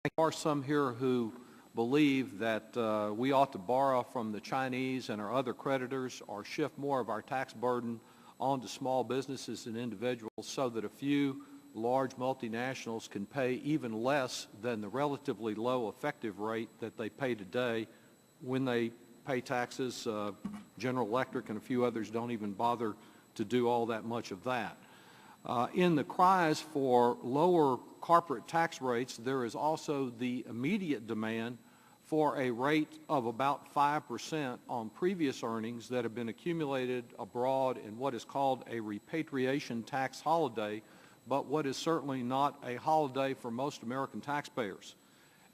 There are some here who believe that we ought to borrow from the Chinese and our other creditors or shift more of our tax burden onto small businesses and individuals so that a few large multinationals can pay even less than the relatively low effective rate that they pay today when they pay taxes. General Electric and a few others don't even bother to do all that much of that. In the cries for lower corporate tax rates, there is also the immediate demand for a rate of about 5% on previous earnings that have been accumulated abroad in what is called a repatriation tax holiday, but what is certainly not a holiday for most American taxpayers.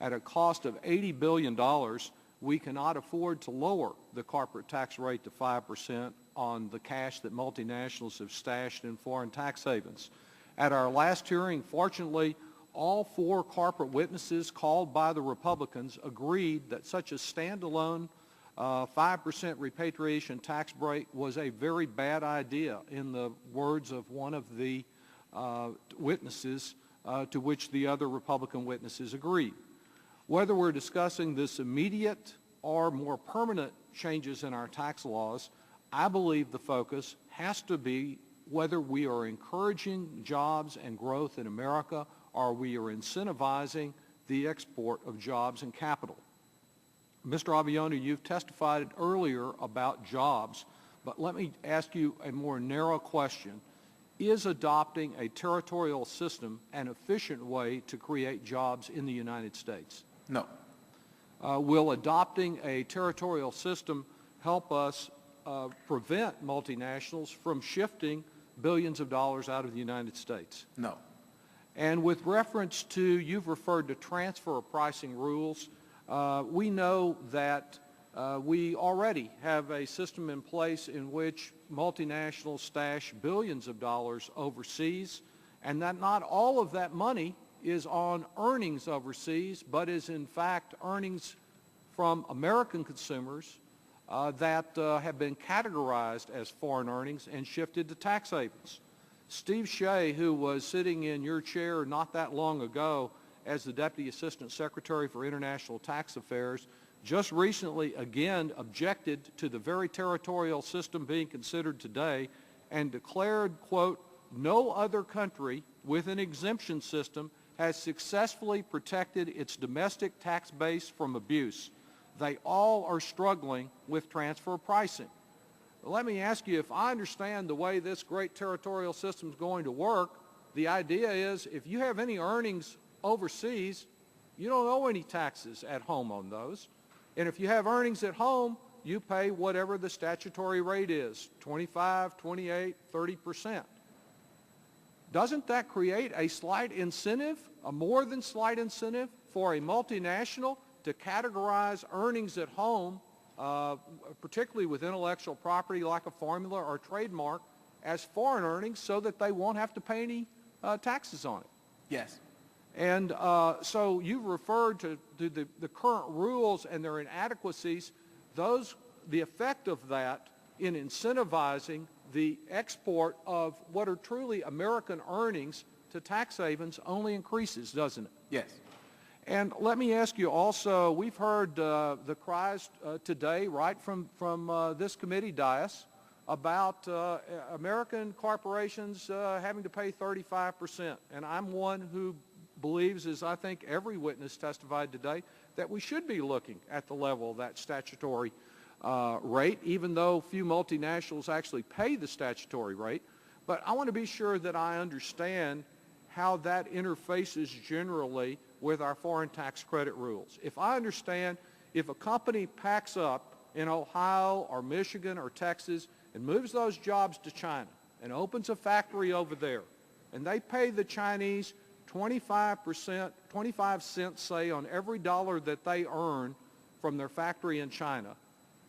At a cost of $80 billion, we cannot afford to lower the corporate tax rate to 5% on the cash that multinationals have stashed in foreign tax havens. At our last hearing, fortunately, all four corporate witnesses called by the Republicans agreed that such a standalone 5% repatriation tax break was a very bad idea, in the words of one of the witnesses, to which the other Republican witnesses agreed. Whether we're discussing this immediate or more permanent changes in our tax laws, I believe the focus has to be whether we are encouraging jobs and growth in America or we are incentivizing the export of jobs and capital. Mr. Aviano, you've testified earlier about jobs, but let me ask you a more narrow question. Is adopting a territorial system an efficient way to create jobs in the United States? No. Will adopting a territorial system help us prevent multinationals from shifting billions of dollars out of the United States? No. And with reference to, you've referred to transfer pricing rules, we know that we already have a system in place in which multinationals stash billions of dollars overseas, and that not all of that money is on earnings overseas, but is in fact earnings from American consumers that have been categorized as foreign earnings and shifted to tax havens. Steve Shea, who was sitting in your chair not that long ago as the Deputy Assistant Secretary for International Tax Affairs, just recently again objected to the very territorial system being considered today and declared, quote, "No other country with an exemption system has successfully protected its domestic tax base from abuse. They all are struggling with transfer pricing." Let me ask you, if I understand the way this great territorial system is going to work, the idea is if you have any earnings overseas, you don't owe any taxes at home on those. And if you have earnings at home, you pay whatever the statutory rate is, 25, 28, 30%. Doesn't that create a slight incentive, a more than slight incentive, for a multinational to categorize earnings at home, particularly with intellectual property like a formula or a trademark, as foreign earnings so that they won't have to pay any taxes on it? Yes. And so you've referred to the current rules and their inadequacies. The effect of that in incentivizing the export of what are truly American earnings to tax havens only increases, doesn't it? Yes. And let me ask you also, we've heard the cries today right from this committee dais about American corporations having to pay 35%. And I'm one who believes, as I think every witness testified today, that we should be looking at the level of that statutory rate, even though few multinationals actually pay the statutory rate. But I want to be sure that I understand how that interfaces generally with our foreign tax credit rules. If I understand, if a company packs up in Ohio or Michigan or Texas and moves those jobs to China and opens a factory over there, and they pay the Chinese 25%, 25 cents, say, on every dollar that they earn from their factory in China,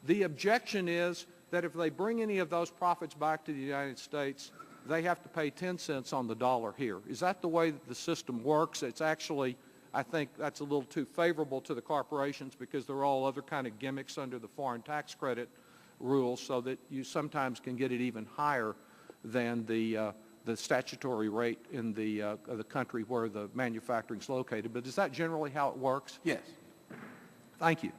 the objection is that if they bring any of those profits back to the United States, they have to pay 10 cents on the dollar here. Is that the way that the system works? It's actually, I think that's a little too favorable to the corporations because there are all other kind of gimmicks under the foreign tax credit rules so that you sometimes can get it even higher than the the statutory rate in the country where the manufacturing is located, but is that generally how it works? Yes. Thank you.